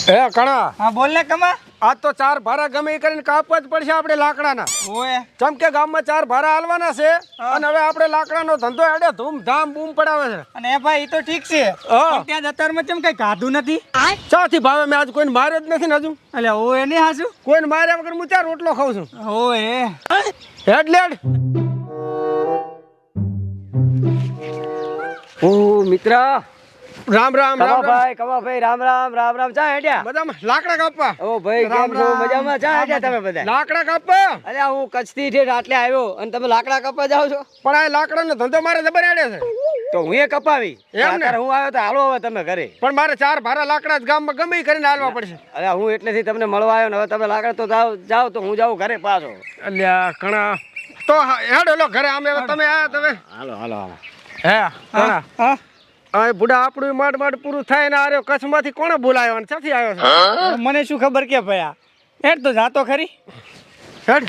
એ કણા હા બોલ ને કમા. આજ તો ચાર ભારા ગમે ઈ કરીને કાપવા જ પડશે આપણે લાકડાના. ઓય ચમ કે ગામમાં ચાર ભારા હાલવાના છે અને હવે આપણે લાકડાનો ધંધો હેડે ધૂમધામ બૂમ પડાવે છે. અને એ ભાઈ ઈ તો ઠીક છે પણ ત્યાં જતારમાં કેમ કઈ ખાધું નથી? ચાથી ભાવે મેં આજ કોઈને માર્યો જ નથી ને હજુ. એટલે ઓય નહીં હાસુ. કોઈને માર્યા વગર હું ચાર રોટલો ખાઉં છું. ઓય હેડ લેડ. ઓ મિત્ર રામ રામ રામ રામ. કમાભાઈ રામ રામ રામ રામ ચા હેડ્યા? બધામાં લાકડા કાપવા. ઓ ભાઈ કેમ છો? મજામાં ચા હેડ્યા તમે બધા? લાકડા કાપવા. અરે હું કચ્છથી ઠેઠ આટલે આવ્યો અને તમે લાકડા કપવા જાવ છો? પણ આ લાકડાનો ધંધો મારે જબર હેડે છે. તો હું એ કપાવી એમ ને? અત્યારે હું આવ્યો તો હાલો હવે તમે ઘરે. પણ મારે ચાર ભારા લાકડા જ ગામમાં ગમે ઈ કરીને હાલવા પડશે. અરે હું એટલેથી તમને મળવા આવ્યો ને હવે તમે લાકડા તો જાઓ તો હું જાઉં ઘરે પાછો. અલ્યા કણા તો હેડ લો ઘરે આમે હવે તમે આયા તમે. હાલો હાલો હાલો. હે કણા હા આ બુડા આપણું માંડ પૂરું થાય ને આર્યો કચ્છમાંથી કોણે બોલાયો અને ક્યાંથી આવ્યો છે? મને શું ખબર કે ભયા હેડ તો જાતો ખરી. હેડ.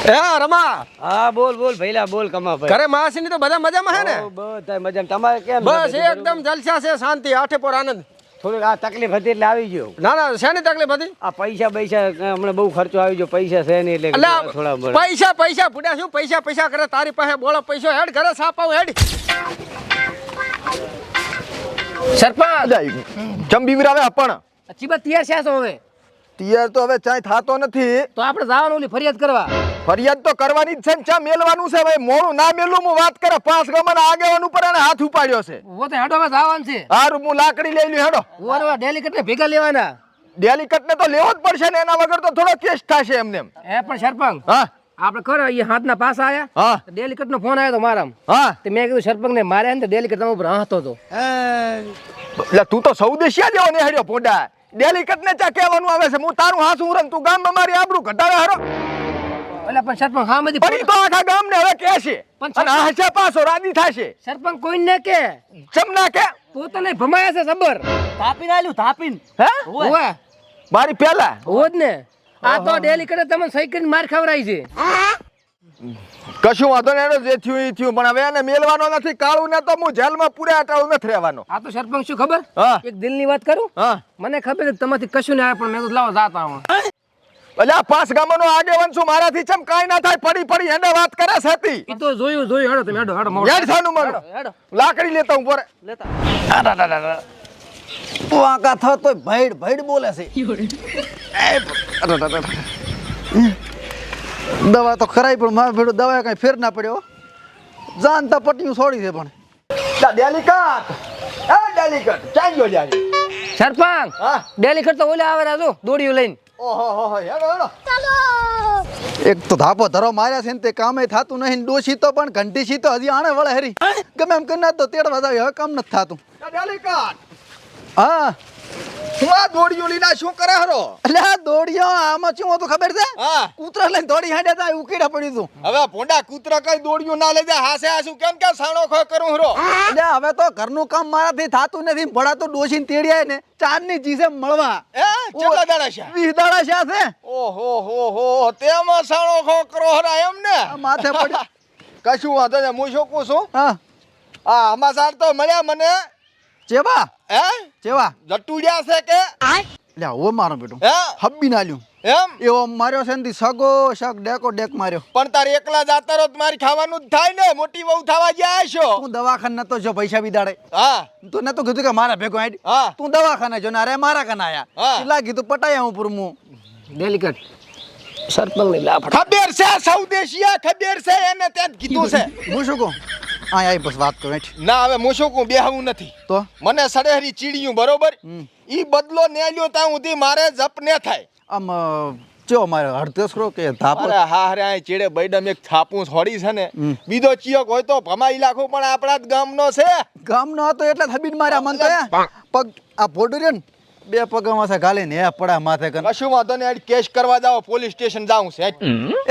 હે રમા હા બોલ બોલ ભઈલા બોલ કમાભાઈ. ઘરે માસીની તો બધા મજામાં હે ને? બધા મજામાં. તમારે કેમ? બસ એકદમ જલસા છે, શાંતિ, આઠે પર આનંદ. થોડીક આ તકલીફ હતી એટલે આવી ગયો. ના ના શેની તકલીફ હતી? આ પૈસા હમણાં બહુ ખર્ચો આવી ગયો. પૈસા છે નહીં એટલે અલ્યા થોડા બળ. પૈસા બુડા શું પૈસા કરે તારી પાસે બોલો પૈસો હેડ ઘરે સાપાવ હેડ. સરપંચ ચમ બીવરાવે પણ ચીબા તૈયાર છે હવે? તિયાર તો હવે ચાય થાતો નથી. તો આપણે જવાનું ઓલી ફરિયાદ કરવા. ફરિયાદ તો કરવાની જ છે ને ચા મેલવાનું છે ભાઈ. મોડું ના મેલું હું વાત કરે પાંચ ગમાના આગેવાન ઉપર એને હાથ ઉપાડ્યો છે. વો તો હેડો માં જવાનું છે. હારું હું લાકડી લઈ લ્યો હેડો. ઓરવા ડેલિકેટ ને ભેગા લેવાના. ડેલિકટ ને તો લેવો જ પડશે ને એના વગર તો થોડો કેસ થશે એમને એમ. એ પણ સરપંચ હા આપણે ખરો અહીંયા હાથના પાસ આયા. હા ડેલિકેટ નો ફોન આવ્યો તો મારામ. હા તે મેં કીધું સરપંચ ને માર્યા ને તો ડેલિકેટ તમારા ઉપર હાથતો હતો. એટલે તું તો સૌદેશિયા જેવો ને હેડ્યો પોડા. ડેલિકટ ને ચા કહેવાનું આવે છે હું તારું હાસું રન તું ગામમાં મારી આબરૂ ઘટાડે હારો. એટલે પણ સરપંચ હા મધી પણ ઈ તો આખા ગામ ને હવે કહે છે પણ અને હાસ્યા પાછો રાજી થશે. સરપંચ કોઈ ને કે ચમ ના કે પોતાને ભમાયા છે સબર. તાપીને આલ્યું તાપીને. હે ઓય મારી પેલા હોજ ને આ તો ડેલિકેટ તમને સહી કરીને માર ખવરાઈ છે. કશું વાંધો નહીં એનો જે થયું એ થયું પણ હવે એને મેલવાનો નથી. કાળું ને તો હું જેલમાં પૂરા અટાળું નથી રહેવાનો. આ તો સરપંચ શું ખબર હા એક દિલની વાત કરું. હા મને ખબર છે તમારથી કશું ના આવે પણ મેં તો લાવો જાતા હું. એટલે આ પાંચ ગામનો આગેવાન છું મારાથી ચમ કાઈ ના થાય પડી એને વાત કરે છે હતી. ઈ તો જોયું હેડો તમે હેડો યાર થાનું મારું હેડો લાકડી લેતા હું પોરે લેતા. વાંકા થયો તો ભૈડ બોલે છે. દવા તો ખરાઈ પણ મારે ભેડું દવા કઈ ફેર ના પડ્યો. જાનતા પટ્ટીયું છોડી છે પણ ડેલિકટ એ ડેલિકટ ક્યાં ગયો લ્યા? સરપંચ હા ડેલિકેટ તો ઓલે આવે રાજો દોડીયું લઈને. ઓહો હો હેડો હેડો. એક તો ધાપો ધરો માર્યા છે ને તે કામે થાતું નહીં. ડોશી તો પણ ઘંટી સી તો હજી આણે વળે હરી ગમે એમ કરી તો તેડવા જાવ હવે કામ નથી થાતું. ડેલિકટ હા હું આ દોડીઓ લીના શું કરે હરો? એટલે આ દોડ્યો આમાં શું હતું ખબર છે? હા કૂતરા લઈને દોડી હાંડ્યા તા ઉકેડા પડ્યું તું. હવે ભોંડા કૂતરા કઈ દોડીઓ ના લઈ જાય હાસે હાસું કેમ કે સાણો ખો કરું હરો? એટલે હવે તો ઘરનું કામ મારાથી થાતું નથી. ભડા તો ડોશીને તેડ્યા ને ચાંદની ચીસે મળવા એ કેટલા દાડા છે? 20 દાડા શા છે ઓહો હો તેમાં સાણો ખો કરો હરા એમ ને? આ માથે પડી. કશું વાંધો નહીં હું શું કહું છું હા આ સમાચાર તો મળ્યા મને ચેવા હે ચેવા જટુડિયા છે કે લે ઓ મારો બેટું હે હબ્બી નાલ્યું એમ એવો માર્યો છે ને સગો શક ડેક માર્યો. પણ તારે એકલા જાતા રહો તો મારી ખાવાનું જ થાય ને મોટી વહુ થવા ગયા છો. હું દવાખાને નતો જો પૈસા બી દાડે હા તો નતો કીધું કે મારા ભેગો આઈ હા તું દવાખાને જો ને અરે મારા કને આયા હા. એટલા કીધું પટાયા હું પૂરમું. ડેલિકેટ સરપંચ ને લાફા. ખબર છે સૌદેશિયા ખબર છે એને ત્યાં જ કીધું છે. હું શું કહું આય આય બસ વાત કરો ના હવે હું શું કહું બેહવું નથી તો મને સડેહરી ચીડિયું બરોબર ઈ બદલો ને લ્યો ત્યાં સુધી મારે જપ ને થાય. આમ ચો મારે હડતેસરો કે ધાપો અરે હા રે આ ચેડે બૈડમ એક થાપું છોડી છે ને બીજો ચિયોક હોય તો ભમાઈ લાખો પણ આપણા જ ગામનો છે. ગામનો હતો એટલે હબીન માર્યા મન તો પગ આ ભોડું ને બે પગમાં છે ગાલે ને પડા માથે કન કશું વાંધો ને કેસ કરવા જાઓ પોલીસ સ્ટેશન જાઉં છે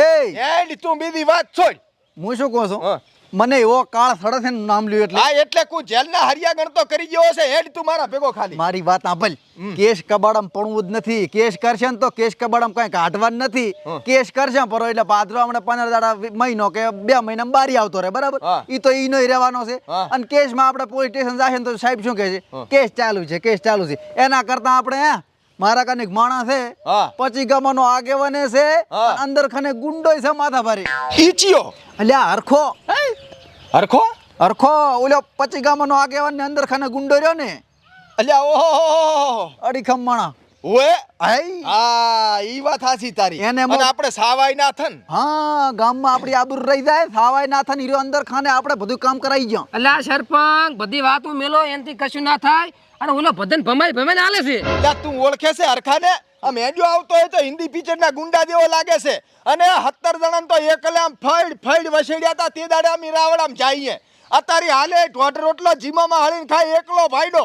એ એડ તું બીજી વાત છોડ. હું શું કહું છું હા. મને એવો કાળ સડે છે ને નામ લ્યો એટલે હા એટલે કું જેલના હરિયા ગણતો કરી ગયો છે હેડ તું મારા ભેગો ખાલી મારી વાત સાંભળ કેસ કબાડામાં પડવું જ નથી કેસ કરશે ને તો કેસ કબાડામાં કઈ કાઢવાનું નથી કેસ કરશે પરો એટલે પાદરો હમણાં 15 દાડા મહિનો કે 2 મહિના બારી આવતો રહે બરાબર ઈ તો ઈનો રહેવાનો છે અને કેસમાં આપણે પોલીસ સ્ટેશન જશે ને તો સાહેબ શું કહે છે કેસ ચાલુ છે એના કરતા આપણે મારા કને માણસ છે પછી ગામનો આગેવાને છે અંદર ખાને ગુંડોય છે માથા ભારી ઈચિયો એટલે હરખો હરખો હરખો ઓલો પછી ગામનો આગેવાન ને અંદર ખાને ગુંડો રહ્યો ને અલ્યા ઓહો અડીખમ માણા ઓએ હાય હા ઈ વાત હાસી તારી એને અને આપણે સાવાઈ ના થન હા ગામમાં આપણી આબરૂ રહી જાય સાવાય ના થાય હીરો અંદર ખાને આપણે બધું કામ કરાઈ ગયા એટલે આ સરપંચ બધી વાતો મેલો એનથી કશું ના થાય અને ઓલો ભદન ભમાઈ હાલે છે અલ્યા તું ઓળખે છે હરખાને આ મેડિયો આવતો હોય તો હિન્દી પિક્ચર ના ગુંડા જેવો લાગે છે અને 17 જણાને તો એકલે આમ ફઈડ વસેડ્યા તા તે દાડે અમે રાવડામ જઈએ અતારી હાલે ઢોઢ રોટલો જીમામાં હળીને ખાય એકલો ભાઈડો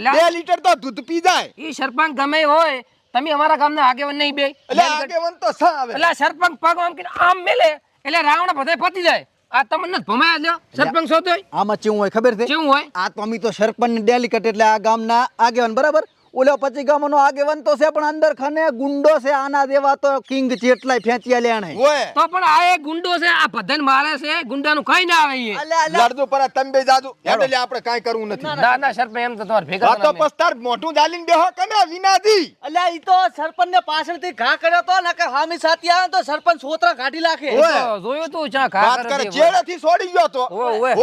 2 લીટર તો દૂધ પી જાય ઈ સરપંચ ગમે હોય તમે અમારા ગામના આગેવાન નહીં બે એટલે આગેવાન તો સા આવે એટલે સરપંચ પગ આમ કે આમ મેલે એટલે રાવણ બધે પતી જાય આ તમને ભમાયા લ્યો સરપંચ છો તોય આમાં ચેવું હોય ખબર છે કેવું હોય આ તો અમે તો સરપંચ ને ડેલિકેટ એટલે આ ગામના આગેવાન બરાબર ઓલો પછી ગામનો આગેવાન તો છે પણ અંદર ખાને ગુંડો છે આના દેવા તો કિંગ ચેટલાય ફેંચિયા લેણે ઓય તો પણ આ એક ગુંડો છે આ ભદન મારે છે ગુંડાનું કઈ ના આવે ઈ લડદુ પર તમે બે જાદુ એટલે આપણે કાઈ કરવું નથી ના સરપંચ એમ તો તમાર ભેગા આ તો પસ્તાર મોઢું જાલીને બેહો કને વિનાદી અલ્યા ઈ તો સરપંચ ને પાછળથી ઘા કર્યો તો ને કે હામી સાથી આવે તો સરપંચ સોતરા કાઢી નાખે જોયું તું ચા ખા વાત કરે ચેડેથી છોડી ગયો તો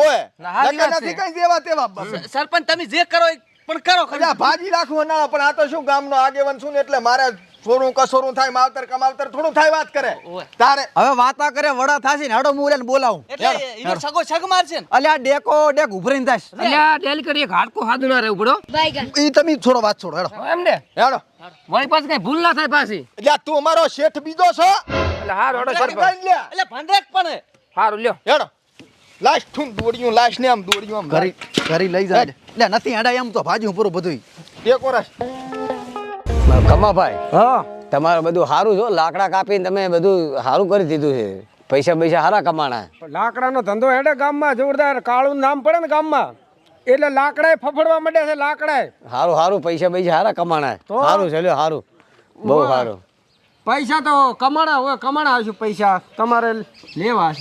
ઓય લગન નથી કઈ દેવા તેવા સરપંચ તમે જે કરો એ પણ કરો અલ્યા ભાજી રાખવું ના પણ આ તો શું ગામનો આગેવાન છું ને એટલે મારે સોરું કસોરું થાય માવતર કમાવતર થોડું થાય વાત કરે તારે હવે વાતા કરે વડા થાશે ને હાડો મુલેને બોલાવું એટલે ઈનો સગો સગ મારશે ને અલ્યા ડેક ઉભરીને થાશ અલ્યા ડેલી કરી એક હાડકો હાદુ ના રહેવું પડો ઈ તમે થોડો વાત છોડો હેડો એમ ને હેડો વળી પાછું કઈ ભૂલ ના થાય પાછી અલ્યા તું અમારો શેઠ બીજો છો એટલે હાર ઓડો સરપંચ એટલે ભંડરેક પણ હારું લ્યો હેડો લાશ ઠું દોડ્યું લાશ ને આમ દોડ્યું આમ ઘરી લઈ જાય એટલે નથી હેડા એમ તો ભાજી પૂરું બધું એક વર્ષ કમાભાઈ હા તમારું બધું સારું છો લાકડા કાપીને તમે બધું સારું કરી દીધું છે પૈસા સારા કમાણા લાકડાનો ધંધો હેડે ગામમાં જોરદાર કાળું નામ પડે ને ગામમાં એટલે લાકડાએ ફફડવા માંડે છે લાકડાએ સારું પૈસા સારા કમાણા સારું છે લ્યો સારું બહુ સારું પૈસા તો કમાણા હશે પૈસા તમારે લેવા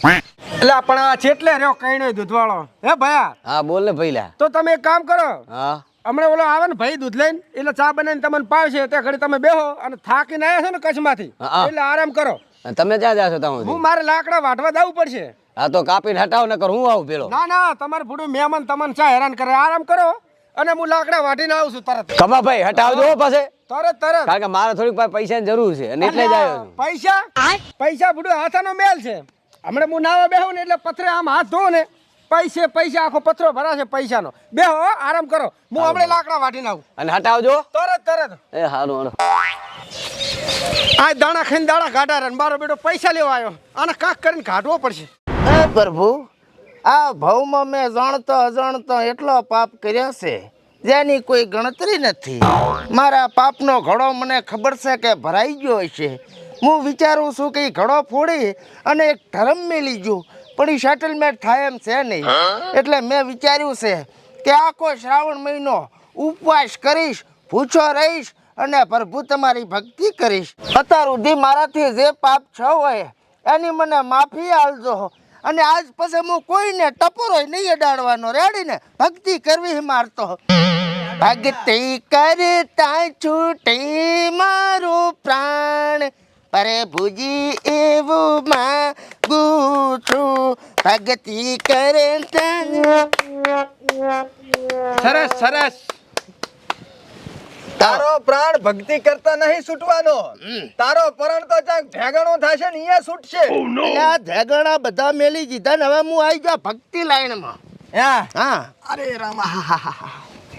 એટલે પણ આ છેટલે રહ્યો કઈનો દૂધવાળો હે ભયા હા બોલ ને પહેલા તો તમે એક કામ કરો હા હમણાં ઓલો આવે ને ભાઈ દૂધ લઈને એટલે ચા બનાવીને તમને પાવશે તે ઘડી તમે બેહો અને થાકીને આવ્યા છો ને કચ્છમાંથી એટલે આરામ કરો તમે ક્યાં જાશો તમે હું મારે લાકડા વાટવા જવું પડશે હા તો કાપીને હટાવ ન કર હું આવું પેલો ના તમારે પૂરું મહેમાન તમને ચા હેરાન કરે આરામ કરો અને હું લાકડા વાટીને આવું છું તરત કમાભાઈ હટાવજો પાસે તરત કારણ કે મારે થોડીક પૈસાની જરૂર છે અને એટલે જ આવ્યો છું પૈસા બુડો હાથાનો મેલ છે હમણાં હું નાવા બેહું ને એટલે પથરે આમ હાથ ધો ને પૈસા આખો પથરો ભરાશે પૈસાનો બેહો આરામ કરો હું હમણાં લાકડા વાટીને આવું અને હટાવજો તરત એ હારું આ દાણા ખાઈને દાણા કાઢા રે મારો બેટો પૈસા લેવા આવ્યો આને કાક કરીને કાઢવો પડશે હે પ્રભુ આ ભાવમાં મેં જાણતો અજાણતો એટલો પાપ કર્યો છે જેની કોઈ ગણતરી નથી મારા પાપનો ઘડો મને ખબર છે કે ભરાઈ ગયો હશે હું વિચારું છું કે એ ઘડો ફોડી અને એક ધર્મ મેલી ગયું પણ એ સેટલમેન્ટ થાય એમ છે નહીં એટલે મેં વિચાર્યું છે કે આખો શ્રાવણ મહિનો ઉપવાસ કરીશ ભૂખ્યો રહીશ અને પ્રભુ તમારી ભક્તિ કરીશ અત્યાર સુધી મારાથી જે પાપ છ હોય એની મને માફી આલજો અને આજ પછી હું કોઈને ટપોરો નહીં અડાડવાનો રેડીને ભક્તિ કરવી મારતો ભક્તિ કરતા છૂટે મારું પ્રાણ પ્રભુજી એવું માગું છું ભક્તિ કરતા સરસ તારો પ્રાણ ભક્તિ કરતા નહીં છૂટવાનો તારો પ્રાણ તો ચાક ભેગણો થશે ને અહીંયા છૂટશે આ ધેગણા બધા મેલી દીધા ને હવે હું આવી ગયો ભક્તિ લાઈનમાં હા અરે રામ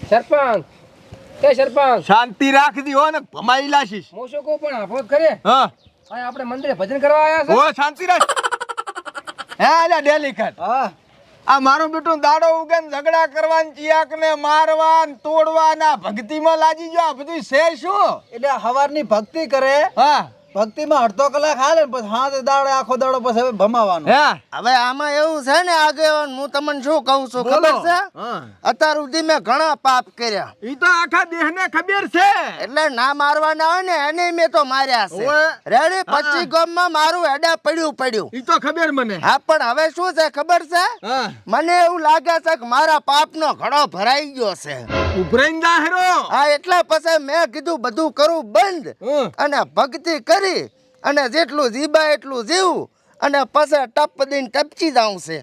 સરપંચ શાંતિ રાખતી હો ને ભમાઈ લાશીશ હું શું કહું પણ આપોત કરે હા આપણે મંદિરે ભજન કરવા આવ્યા ઓ શાંતિ રાખ હે આલા ડેલી કર આ મારું બેટું દાડો ઉગે ને ઝઘડા કરવાન ચિયાક ને મારવાન તોડવાના ભક્તિમાં લાગી ગયો આ બધું છે શું એટલે હવારની ભક્તિ કરે હા ભક્તિમાં અડધો કલાક હાલે ને પછી હાથ દાડે આખો દાડો પછી હવે ભમાવાનું. હવે આમાં એવું છે ને આગેવાન, હું તમને શું કહું છું ખબર છે? અત્યાર સુધી મેં ઘણા પાપ કર્યા, ઈ તો આખા દેહને ખબર છે. એટલે ના મારવાના હોય ને એને મેં તો માર્યા છે. રેડી 25 ગામમાં મારું હેડા પડ્યું. ઈ તો ખબર મને. હા, પણ હવે શું છે ખબર છે? હા, મને એવું લાગે છે કે મારા પાપનો ઘડો ભરાઈ ગયો છે. ઉભરાઈને જાહેરો. હા, એટલે પછી મેં કીધું બધું કરું બંધ અને ભક્તિ કરી અને જેટલું જીબાય એટલું જીવું અને પછી ટપ દઈને ટપચી જાઉં છે.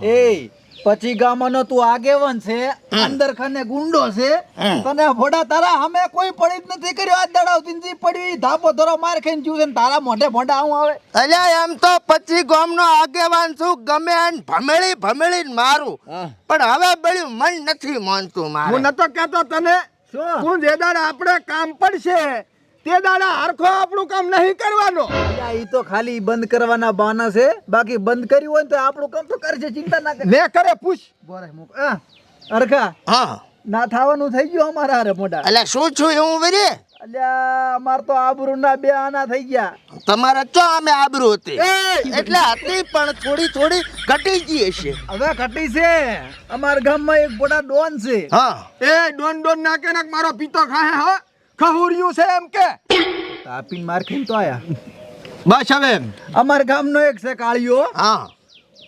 એ પછી ગામનો તું આગેવાન છે, અંદર ખાને ગુંડો છે, તને ભોડા તારા અમે કોઈ પડી જ નથી કર્યો. આ દડાવતી જી પડી ધાપો ધરો માર ખાઈને જ્યું છે ને તારા મોઢે મોઢા આવું આવે. અલ્યા એમ તો 25 ગામનો આગેવાન છું, ગમે એને ભમેળીને મારું, પણ હવે બળ્યું મન નથી માનતું મારે. હું નતો કહેતો તને તું જે દાડે આપણે કામ પડશે તે દાડા હરખો આપણું કામ નહીં કરવાનો. ઈ તો ખાલી બંધ કરવાના બહાના છે, બાકી બંધ કર્યું હોય તો આપણું કામ તો કરશે, ચિંતા ના કર. ને કરે પૂછ. બોરે મુક અરખા હા, ના થાવાનું થઈ ગયું અમારા હારે મોઢા. અલ્યા શું છું એવું વરે? અલ્યા અમાર તો આબરૂના બે આના થઈ ગયા. તમારે ચો અમે આબરૂ હતી એટલે હતી, પણ થોડી ઘટી ગઈ હશે. હવે ઘટી છે. અમારા ગામમાં એક બોડા ડોન છે. હા, એ ડોન નાકે નાક મારો પીતો ખાહે હા ખહુર્યું છે એમ કે તાપીન માર ખાઈને તો આયા. બસ હવે અમારા ગામનો એક છે કાળિયો, હા,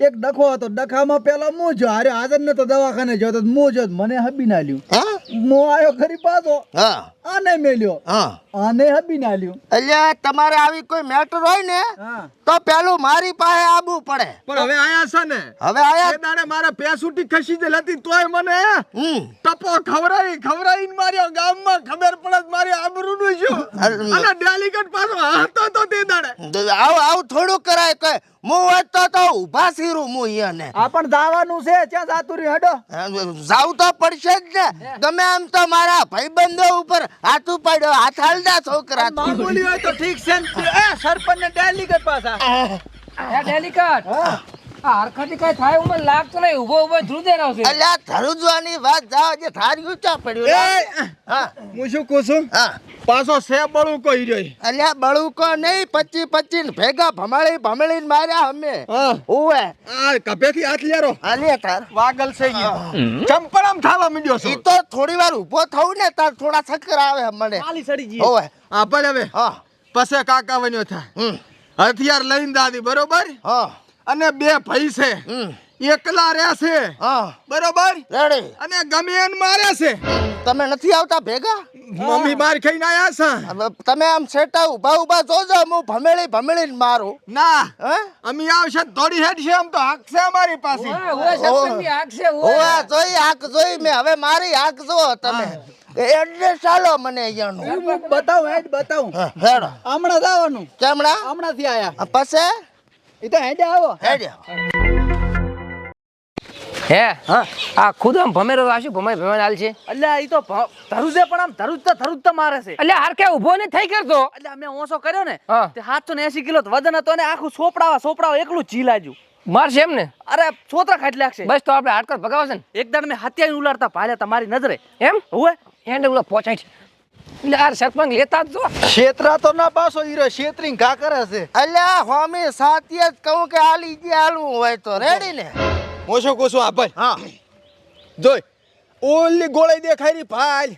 એક ડખો હતો. ડખામાં પેલો હું જો હારે હાજર નતો, દવાખાને જતો હું જો, મને હબી ના લ્યું. હા, હું આવ્યો ખરી પાછો, હા, આને મેલ્યો, હા. આને હબી ના લ્યું. અલ્યા તમારે આવી કોઈ મેટર હોય ને હા, તો પેલું મારી પાસે આવવું પડે. પણ હવે આયા છે ને હવે આયા. એ દાડે મારા પેસુટી ખસી જ હતી તોય મને હમ, ટપો ખવરાઈને માર્યો. ગામમાં ખબર પડે મારી આબરૂનું શું અને ડેલિગેટ પાછો હતો તો તે દાડે. આવું થોડું કરાય કે હું વાંચતો તો ઉભા સીરું હું અહીંયાને. આ પણ દાવાનું છે, ત્યાં જાતું રહ્યું હેડો. જાવું તો પડશે જ ને. ગમે એમ તો મારા ભાઈબંધો ઉપર હાથ ઉપાડ્યો, હાથ હાલદા છોકરા. મામૂલી હોય તો ઠીક છે ને. સરપંચ ને ડેલીગેટ પાછા. ડેલિકેટ આ હરખથી કઈ થાય એવું મને લાગતું નહીં. ઉભો ધ્રુજે રહ્યો છે. અલ્યા ધરુજવાની વાત જાવ જે થારી ઊંચા પડ્યું. હા, હું શું કહું છું હા. પાછો સે બળું કોઈ રહ્યો. અલ્યા બળુકો નહીં, 25 ભેગા ભમાળીને માર્યા અમે. ઓવે આ કભેથી હાથ લેરો આલે તાર વાગલ છે ચંપરામ થાવા મીડ્યો ઈ છો. તો થોડી વાર ઊભો થવું ને તાર થોડા ચક્કર આવે મને. ખાલી સડી ગઈ. ઓવે આ ભલે હવે હા, પસે કાકા બન્યો થાય હથિયાર લઈને દાદી બરોબર હા, અને બે ભાઈ છે એકલા રહેશે હા. બરોબર રેડી. અને ગમે એને મારે છે. તમે નથી આવતા ભેગા? મમ્મી માર ખાઈને આયા છે. હવે તમે આમ સેટા ઊભા જોજો, હું ભમેળીને મારું. ના હે? અમે આવશે થોડી હેડ છે આમ તો હાક છે અમારી પાસે. ઓય સરપંચની આંખ છે, ઓય. ઓવે જોઈ આંખ જોઈ મેં. હવે મારી આંખ જો તમે. એડ્રેસ ચાલો મને અહીંયાનું. બતાવું હેડ બતાવું. હેડો. હમણાં જવાનું. કેમણા? હમણાંથી આયા. પછી એ તો હેડે આવો. હેડ્યો. હે આ ખુદ આમ ભમેરો આશું ભમાઈ હાલ છે. અલ્યા ઈ તો ધરુજે, પણ આમ ધરુજ તો મારે છે. એટલે હરખે ઉભો ને થઈ કરતો. અલ્યા મેં ઓછો કર્યો ને હા. તે 780 કિલો વજન હતો ને આખું સોપડાવા એકલું ઝીલાજ્યું. મારશે એમ ને. અરે છોતરા ખાઈ લાગશે. બસ તો આપણે હાડકર ભગાવશે ને. એક દાડ મેં હત્યાને ઉલાડતા ભાળ્યા તમારી નજરે. એમ હોવે એને ઓલા પહોંચાય છે. એટલે આ સરપંચ લેતા જ જો. ક્ષેત્રા તો ના પાછો હીરો ક્ષેત્રી ઘા કરે છે. અલ્યા હોમી સાતીએ જ કહું કે હાલી જે હાલવું હોય તો રેડી ને. હું શું કહું છું આ ભાઈ હા, જોઈ ઓલી ગોળી દેખાય રી ભાઈ.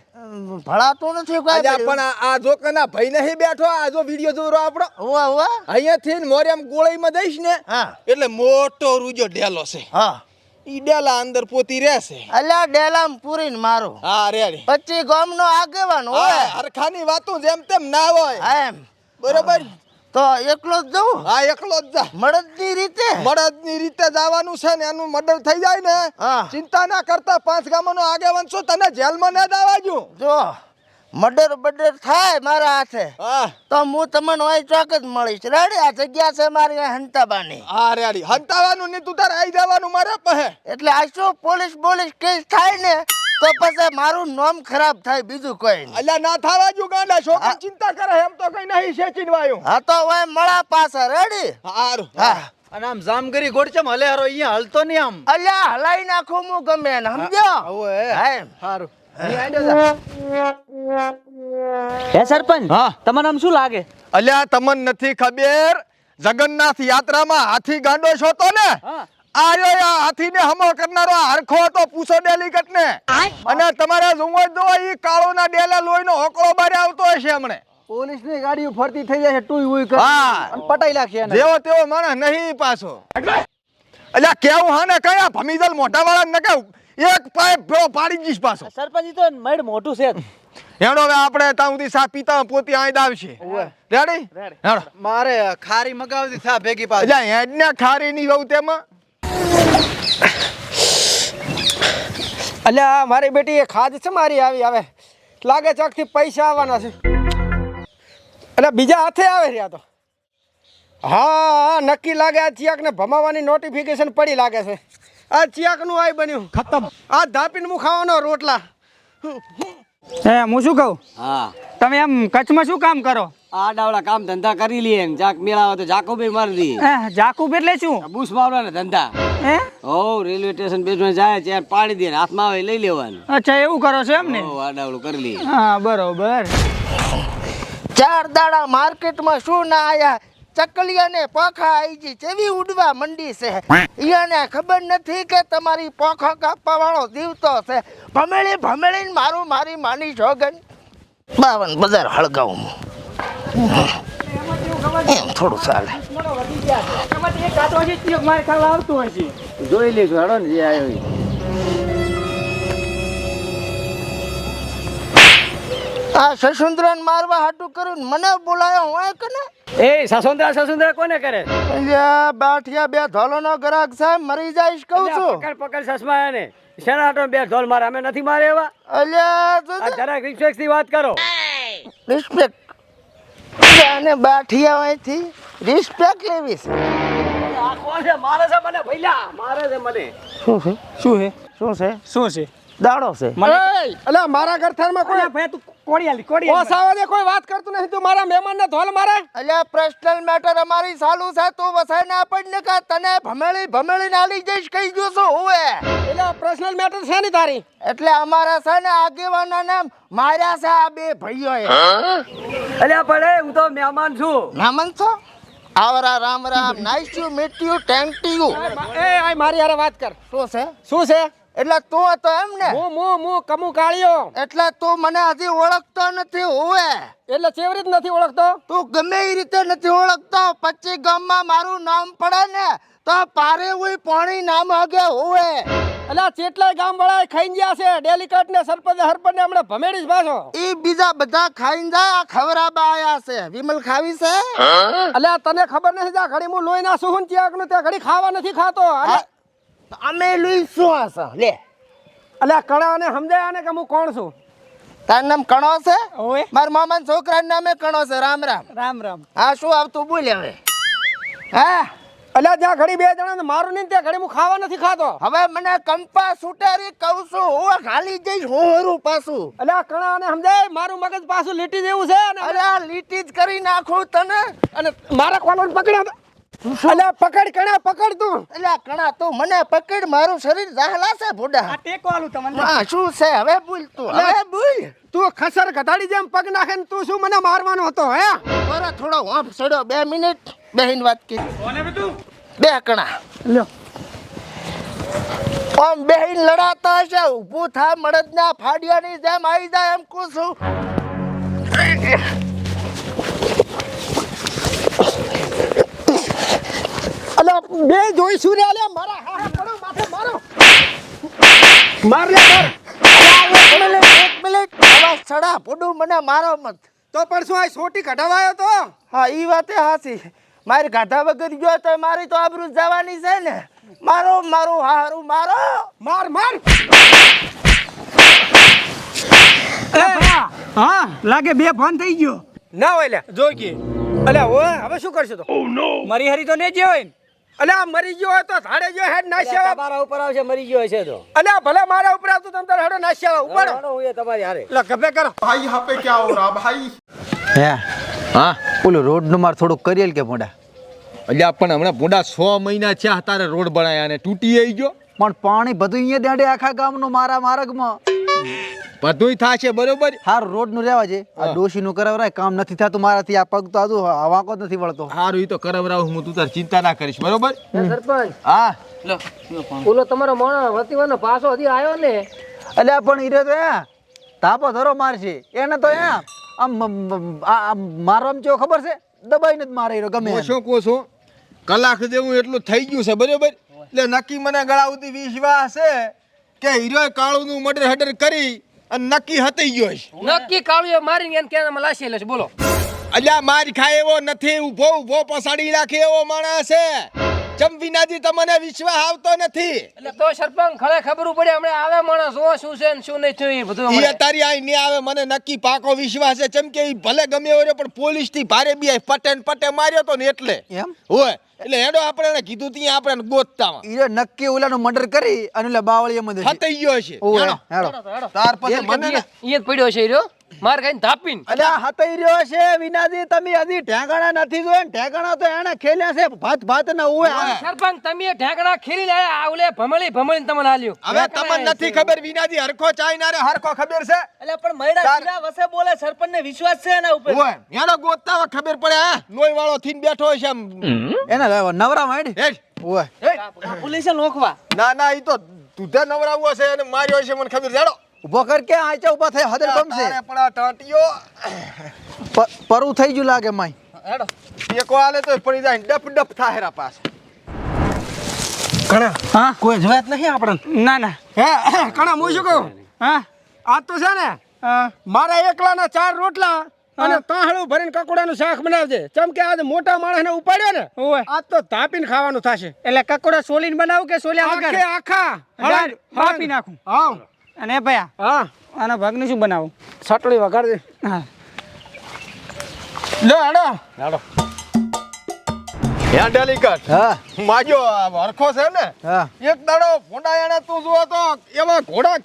ભળાતું નથી કોઈ. આજે પણ આ જો કના ભાઈ નહીં બેઠો આ જો વિડિયો જોરો આપણો હોવે અહીંયાથી મોરિયામ ગોળીમાં દઈશ ને હા, એટલે મોટો રૂજો ડેલો છે. હા. ઈ ડેલા અંદર પોતી રહેશે. અલ્યા ડેલામ પૂરીને મારો. હા રેડી 25 ગામનો આગેવાન હોય. હરખાની વાતો જેમ તેમ ના હોય એમ બરોબર. તો એકલો જ જવું? હા એકલો જ જા. મળદની રીતે? મળદની રીતે જવાનું છે ને એનું મર્ડર થઈ જાય ને હા. ચિંતા ના કરતા 5 ગામનો આગેવાન છું તને જેલમાં ના દાવાજો. જો મર્ડર થાય મારા હાથે હા તો હું તમને ઓય ચોક જ મળીશ. રેડી? આ જગ્યા છે મારી હંતાબાની. હા રેડી હંતાવાનું ને તું તારે આવી જવાનું મારે પહે. એટલે આ શું પોલીસ કેસ થાય ને તો પછી મારું નામ ખરાબ થાય, બીજું કોઈ નહીં. અલ્યા ના થાવા જો ગાંડા છોકરી ચિંતા કરે એમ તો કઈ નહીં સેચીન વાયું. હા તો ઓય મળા પાસે. રેડી? હારું હા. અને આમ જામગરી ગોળચમ હલે હારો અહીંયા હલતો નહીં આમ. અલ્યા હલાઈ નાખું હું ગમે એને, સમજો? ઓય હા એમ. સારું. અહીં આડો જા. હે સરપંચ હા. તમારું નામ શું લાગે? અલ્યા તમને નથી ખબર, જગન્નાથ યાત્રામાં હાથી ગાંડો છો તો ને, હા. આર્યો આ હાથીને હમો કરનારો આ હરખો હતો, પૂછો ડેલિકેટ ને. અને તમારે જોવો જ દો, ઈ કાળોના ડેલા લોહીનો હોકળો બારે આવતો હશે હમણે. પોલીસની ગાડીઓ ફરતી થઈ જાય છે ટુઈ ઉઈ કરી હા. અને પટાઈ નાખશે એને. જેવો તેવો માણસ નહીં પાછો. અલ્યા કેવું હા ને કયા ભમીજલ મોઢા વાળા ને કે એક પાઇપ ભેળો પાડી જઈશ પાછો. સરપંચ ઈ તો મડ મોટું છે જ. હેડો હવે આપણે ત્યાં સુધી સા પીતા પોતી આઈ આવશે. રેડી? હેડો. મારે ખારી મગાવતી થા ભેગી પાછી. અલ્યા હેડ ને ખારી ની રહું તેમાં. અલ્યા મારી બેટી એ ખાદ છે મારી આવી આવે લાગે ચોકથી પૈસા આવવાના છે. એટલે બીજા હાથે આવે રહ્યા તો હા નક્કી લાગે આ ચિયાકને ભમાવાની નોટિફિકેશન પડી લાગે છે. આ ચિયાકનું આય બન્યું ખતમ. આ ધાપીને હું ખાવાનો રોટલા. હું શું કહું, હા તમે એમ કચ્છમાં શું કામ કરો? આ ડાવડા કામ ધંધા કરી લઈએ ને જાક મેળાવે તો જાકો બી મારી દઈએ. જાકુબ એટલે શું? બુશ મારવાના ધંધા. હે? હો રેલવે સ્ટેશન બેસવા જાય ચેર પાડી દે ને હાથમાં આવે લઈ લેવાનું. અચ્છા એવું કરો છો એમ ને? હો આ ડાવડું કરી લઈએ. હા બરોબર. 4 દાડા માર્કેટમાં શું ના આયા, ચકલિયાને પોખા આવી ગઈ, જેવી ઉડવા મંડી છે. ઈયાને ખબર નથી કે તમારી પોખા કાપવા વાળો દીવતો છે. ભમેળી ભમેળીને મારી માની જોગન 52 બજાર હળગાવું. એમ થોડું ચાલે. જોઈ લઈશું હેડો ને જે આવ્યો એ. આ સસુંદરાને મારવા હાટું કર્યું ને મને બોલાયો હોય કે ને? એ સસુંદરા કોને કરે? અલ્યા બાઠિયા બે ધોલોનો ગ્રાહક સાહેબ મરી જાઈશ કહું છું. પકડ સસમા એને શેના હાટો બે ઢોલ મારે, અમે નથી મારે એવા. અલ્યા આ જરાક રિસ્પેક્ટ થી વાત કરો. રિસ્પેક્ટ અને બાઠિયા હોયથી રિસ્પેક્ટ લેવી છે. આ કોણ છે? મારે છે મને ભઈલા, મારે છે મને. શું છે? શું છે? શું છે? શું છે? દાડો છે. અલ્યા મારા ઘરથારમાં કોઈ ભાઈ તું કોડિયાલી ઓસાવા દે, કોઈ વાત કરતું નથી. તું મારા મહેમાનને ધોલ મારે. અલ્યા પર્સનલ મેટર અમારી ચાલુ છે. તું વસાઈ ના પડને કા તને ભમેળી નાલી જઈશ કહી ગયો છો હોવે. એટલે પર્સનલ મેટર છે ની તારી. એટલે અમારા છે ને આગેવાના નામ માર્યા છે આ બે ભાઈઓએ. અલ્યા પડે હું તો મહેમાન છું. નામન છો? આવરા રામ રામ, nice you meet you, thank you. એ આય મારી હારે વાત કર. શું છે? શું છે? એટલે તું હતો એમ ને? હું કમુ કાળિયો. એટલે તું મને હજી ઓળખતો નથી હોવે. એટલે ચેવરી જ નથી ઓળખતો. તું ગમે એ રીતે નથી ઓળખતો. 25 ગામમાં મારું નામ પડે ને તો પારે હોય પાણી નામ આગે હોવે. એટલે ચેટલાય ગામ વાળા ખાઈ ગયા છે. ડેલિકેટ ને સરપંચ હરપંચ હમણે ભમેડી જ પાછો. ઈ બીજા બધા ખાઈને જાય. આ ખવરાબા આયા છે. વિમલ ખાવી છે? એટલે તને ખબર નથી ત્યાં ઘડી હું લોહી ના સુહન ચિયાક નું ત્યાં ઘડી ખાવા નથી ખાતો. અમે લઈ શું આસા લે. એટલે કણા ને સમજાય ને કે હું કોણ છું. તારું નામ કણો છે? ઓય મારા મામાના છોકરાનું નામે કણો છે. રામ રામ. રામ રામ. હા શું આવતું બોલ હવે. હા એટલે જ્યાં ઘડી બે જણા મારું નહીં ત્યાં ઘડી હું ખાવા નથી ખાતો. હવે મને કંપા સુટારી કહું છું. હું ખાલી જઈશ હું હરું પાછું. એટલે આ કણા ને સમજાય મારું મગજ પાછું લીટી જેવું છે ને. અરે આ લીટી જ કરી નાખું તને. અને મારા કોલોને પકડ્યા. એટલે પકડ કણા પકડ તું. એટલે આ કણા તું મને પકડ. મારું શરીર જાહલા છે ભોડા. ટેકો આલું તમને. હા શું છે હવે બોલ તું. હવે બોલ. તું ખસર ગધાડી જેમ પગ નાખે ને તું શું મને મારવાનો હતો હે? બરો થોડો વાંફ સડ્યો. 2 મિનિટ બેહીન વાત કરી. કોને બધું? બે કણા લ્યો. આમ બેહીન લડાતા હશે. ઊભું થા મળદના ફાડિયાની જેમ આવી જાય એમ કહું છું. અલ્યા બે જોઈશું રે. અલ્યા મારા હા હા પડો માથે મારો. માર લે માર. એક મિનિટ આવા સડા ફૂડું મને મારો મત. તો પણ શું આ સોટી કઢાવાયો તો? હા ઈ વાતે હાચી. મારી ગાધા વગર ગયો તો મારી તો આબરૂ જવાની છે ને. મારો મારું હારું મારો. માર માર. હા લાગે બે ફોન થઈ ગયો. ના હોય લે જો કે અલ્યા ઓય હવે શું કરશે તો? મારી હરી તો ને જે હોય ને. અલ્યા મરી ગયો હોય તો ધાડે જો હેડ નાશ્યા. તમારા ઉપર આવશે મરી ગયો હશે તો. અલ્યા ભલે મારા ઉપર આવતું તમ તાર હેડો નાશ્યા ઉપાડો. હેડો, હું એ તમારી હારે. એટલે ગભે કરો. હે હા ઓલું રોડનું માર થોડુંક કરેલ કે મોડા. અલ્યા પણ હમણાં ભૂંડા 6 મહિના થયા તારે રોડ બનાયા ને તૂટી આવી ગયો. પણ પાણી બધું અહીંયા દાડે આખા ગામનું મારા માર્ગમાં. બધુંય થાશે બરોબર. હાર રોડ નું રહેવા છે આ ડોશી નું કરાવરાય કામ નથી થતું મારાથી આ પગ તો આજુ વાંકો જ નથી વળતો હારું ઈ તો કરાવરાવું હું, તું તાર ચિંતા ના કરીશ બરોબર. સરપંચ હા ઓલો તમારો માણસ વતીવાનો પાછો હજી આવ્યો ને અલ્યા પણ ઈરે તો તાપો ધરો મારશે એને તો આમ મારવામાં કેવો ખબર છે દબાઈને જ મારે ઈરો ગમે એને. કોશો કલાક જેવું એટલું થઈ ગયું છે બરોબર. એટલે નક્કી મને ગળા સુધી વિશ્વાસ છે કે હીરો કાળું નું મર્ડર હડર કરી અને નક્કી હતી ગયો છે. નક્કી કાળુએ મારીને એને કેનામાં લાશી લેશે બોલો અલ્યા માર ખાય એવો નથી, ઊભો ઊભો પસાડી રાખે એવો માણસ છે. ચમ વિનાજી તમને વિશ્વાસ આવતો નથી. એટલે તો સરપંચ ખરે ખબર પડે હમણાં આવે માણસ શું છે ને શું નહીં થયું એ બધું ઈ હમણાં. અત્યારે આઈ નહીં આવે મને નક્કી પાકો વિશ્વાસ છે. ચમ કે ઈ ભલે ગમે એવો રહ્યો પણ પોલીસ થી ભારે બી પટે ને પટે માર્યો તો ને એટલે એમ હોય એટલે હેડો આપણે એને કીધું ત્યાં આપણે ગોતતામાં ઈરે નક્કી ઓલાનું મર્ડર કરી અને ઓલા બાવળી એમ જ હશે. હતી ગયો છે. ઓવે, હેડો. હેડો. તાર પછી મને એ જ પડ્યો છે હીરો માર ખાઈને ધાપીને અલ્યા હતઈ રહ્યો છે વિનાજી તમે હજી ઢેંગાણા નથી જોયા ને ઢેંગાણા તો એને ખેલ્યા છે ભાત ભાત ના ઉવે સરપંચ તમે ઢાંકણા ખીરી લાયા આ ઓલે ભમળીને તમને આલ્યું હવે તમને નથી ખબર વિનાજી હરખો ચાઈનારે હરખો ખબર છે. એટલે પણ મૈડા સીધા વસે બોલે સરપંચ ને વિશ્વાસ છે એના ઉપર હોય હેડો ગોતતા હોય ખબર પડે. હા લોહી વાળો થઈને બેઠો છે આમ. એને નવરા માંડ હેડ. ઓવે પોલીસે નોખવા ના ના ઈ તો દૂધે નવરાવો છે અને માર્યો છે મને ખબર છે. હેડો. ઉભો કર કે આચા ઉભા થઈ હદર ગમશે તારે પણ આ ટાંટિયો પરું થઈ ગયું લાગે માય હેડો એકો આલે તો પડી જાય ડપ ડપ થાય હેરા પાસે. હા કોઈ જવાત નહીં આપણને. ના ના હે કણા હું શું કહું હા આ તો છે ને મારા એકલાના 4 રોટલા અને તાહળું ભરીને કકોડાનું શાક બનાવજે. ચમ કે આજે મોટા માણસને ઉપાડ્યો ને ઓવે આજ તો તાપીને ખાવાનું થશે. એટલે કકોડા સોલીને બનાવું કે સોલ્યા આખે વગર આખા બાપી નાખું હા અને ભયા હા આના ભાગનું શું બનાવું સટડી વગાડજે. હા લે હેડો હે ડેલિકટ હા માજો હરખો છે ને હા એક દાડો ફોંડાયાને તું જુઓ તો એવા ઘોડા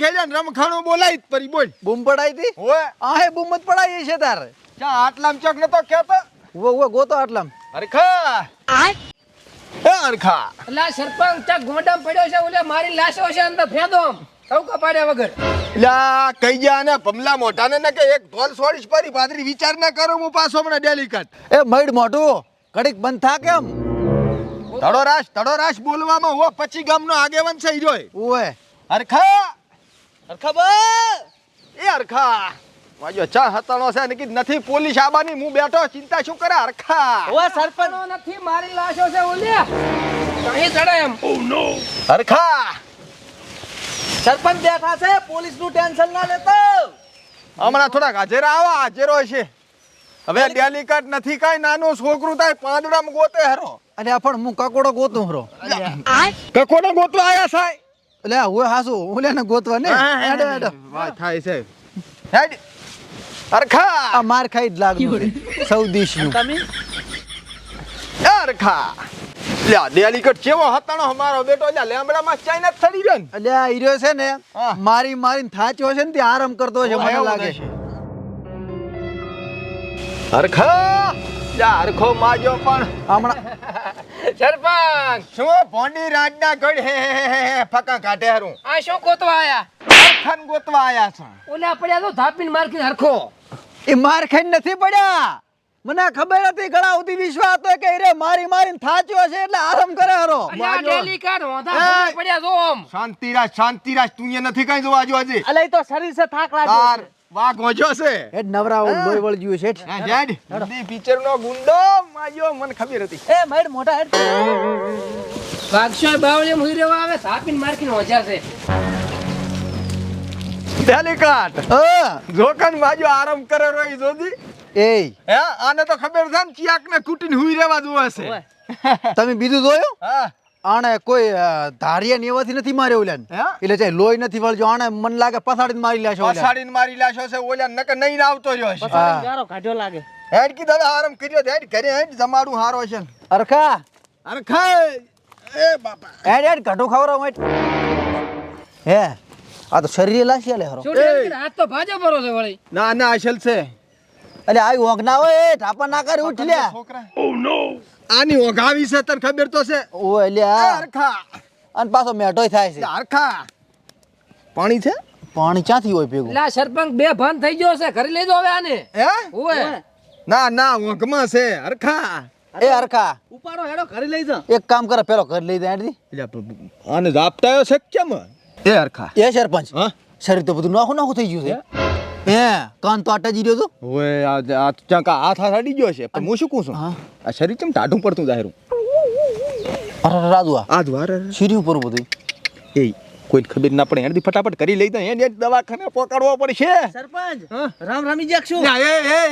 ખેલ્યા ને રમખાણું બોલાય જ પરી બોલ. બૂમ પડાઈ હતી હોય આહે બૂમ જ પડાઈ છે તાર ચા આટલામ ચોક નતો કેતો ઉવો ઉવો ગોતો આટલામ હરખા હે હરખા એટલે આ સરપંચ ત્યાં ગોંડામ પડ્યો છે ઓલે મારી લાશો છે અંદર ફેંદો આમ ટવકા પાડ્યા વગર લા કઈ ગયા ને ભમલા મોઢાને ને કે એક ઢોલ છોડીશ પરી પાદરી વિચાર ના કરું હું પાછો મને ડેલિકટ. એ મઈડ મોઢું ઘડીક બંધ થા કેમ ધડો રાશ બોલવામાં હો પછી ગામનો આગેવાન છે ઈરો ઓએ હરખા બા એ હરખા વાજો ચા હતાણો છે ને કીધું નથી પોલીસ આબાની હું બેઠો ચિંતા શું કરે હરખા ઓવા સરપંચ નથી મારી લાશો છે ઓલે અહીં ચડે એમ હરખા સરપંચ બેઠા છે પોલીસ નું ટેન્શન ના લેતો હમણાં થોડાક હાજરા આવા હાજરો છે હવે ડેલિકટ નથી કાંઈ નાનું છોકરું થાય પાંદડામાં ગોતે હરો અને આ પણ હું કકોડો ગોતું હરો કકોડો ગોતવા આયા સાહેબ એટલે હું હાસુ ઓલે ને ગોતવા ને હેડો હેડો વાત થાય છે હેડ હરખા આ માર ખાઈ જ લાગતું છે સૌદીશ નું તમે હરખા લ્યા ડેલિકટ કેવો હતાણો અમારો બેટો લ્યા લેમડામાં ચાઇના થડી ગયો ને એટલે આ હીરો છે ને હા. મારીને થાચ્યો છે ને તે આરામ કરતો છે મને લાગે છે હરખા લ્યા હરખો માજો પણ હમણાં સરપંચ શું ભોંડી રાજના ગઢ હે ફકા કાઢે હરું આ શું ગોતવા આયા હરખાન ગોતવા આયા છે ઓલા પડ્યા તો ધાપીને મારખીને હરખો એ માર ખાઈને નથી પડ્યા મને ખબર હતી ઘણા સુધી વિશ્વાસ હતો કે રે મારીને થાચ્યો છે એટલે આરામ કરે હરો અલ્યા ડેલી કાર્ડ હોધા પડ્યા જો આમ શાંતિરાજ તું અહીંયા નથી કઈ જોવા જો હજી અલે ઈ તો શરીર સે થાક તાર લાગ્યો વાઘ હોજો છે હેડ નવરા લોહી વળગ્યું છે હા જેડ હિન્દી પિક્ચર નો ગુંડો માજો મને ખબર હતી એ મૈડ મોઢા હેડ વાગશો બાવળે મુઈ રેવા આવે ધાપીને મારખીને હોજા છે ડેલિકટ હા જોકન માજો આરામ કરે રોઈ જોદી એ હે આને તો ખબર છે ને ચિયાક ને કૂટીને હુઈ રહેવા જોવે છે તમે બીજું જોયું હા આણે કોઈ ધારિયા ને એવાથી નથી માર્યો ઓલાને હે? એટલે ચાહે લોહી નથી વળજો આણે મન લાગે પસાડીને મારી લેશો ઓલાને. પસાડીને મારી લાશો છે ઓલા નકે નહીં આવતો રહ્યો છે હા. ગારો કાઢ્યો લાગે હેડ કીધું હવે આરામ કર્યો હેડ ઘરે હેડ જમાડું હારો છે અરખા અરે ખાય એ બાપા હેડ હેડ ઘટો ખવડાવ મત હે આ તો શરીરે લાશી લે હરો શું ડેલી હાથ તો ભાજો ભરો છે વળી ના ના અસલ છે એટલે આ ઊંઘ ના હોય એ ઢાપા ના કરી ઉઠ લ્યા છોકરા આની ઓઘાવી છે તને ખબર તો છે ઓય લ્યા હરખા અને પાછો મેઠોય થાય છે હરખા પાણી છે પાણી ક્યાંથી હોય ભેગું? એટલે આ સરપંચ બે ભાન થઈ ગયો છે, ઘરે લઈ જાઓ હવે આને. હે ઓય. ના ના ઊંઘમાં છે હરખા એ હરખા ઉપાડો હેડો ઘરે લઈ જા. એક કામ કરે પેલો ઘર લઈ જાય આને ઝાપટાયો છે કેમ એ હરખા એ સરપંચ હા શરીર તો બધું નાખું નાખું થઈ ગયું છે હે કાન તો આટા જ રહ્યો તો ઓય આ ચાકા હાથ અડી ગયો છે પણ હું શું કહું છું હા. આ શરીર કેમ ટાઢું પડતું જાહેરું અરે રાજુઆ આ દ્વાર સીરી ઉપર બધું એ કોઈ ખબર ના પડે એનાથી ફટાફટ કરી લઈ દે એને દવાખાને પકડવો પડશે સરપંચ રામ રામી જાગશું.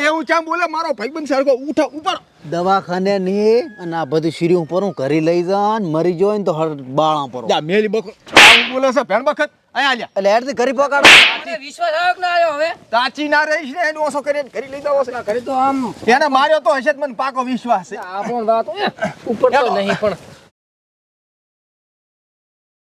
એવું ચામ બોલે મારો ભાઈબંધ સરખો ઉઠા ઉપર દવાખાને ની અને આ બધી સીરી ઉપર હું ઘરે લઈ જાન મરી જોય ને તો બાળા પર જા મેલી બકો આવું બોલે છે ભેણ બખત અહીંયા આલ્યા એટલે હેડ ઘરે પકાડો મને વિશ્વાસ આવ્યો કે ના આવ્યો હવે? તાચી ના રહીશ ને એનો ઓછો કરીને કરી લઈ જાવ છે ઘરે તો આમ એને માર્યો તો હશે જ મને પાકો વિશ્વાસ છે આ પણ વાત ઉપર તો નહીં પણ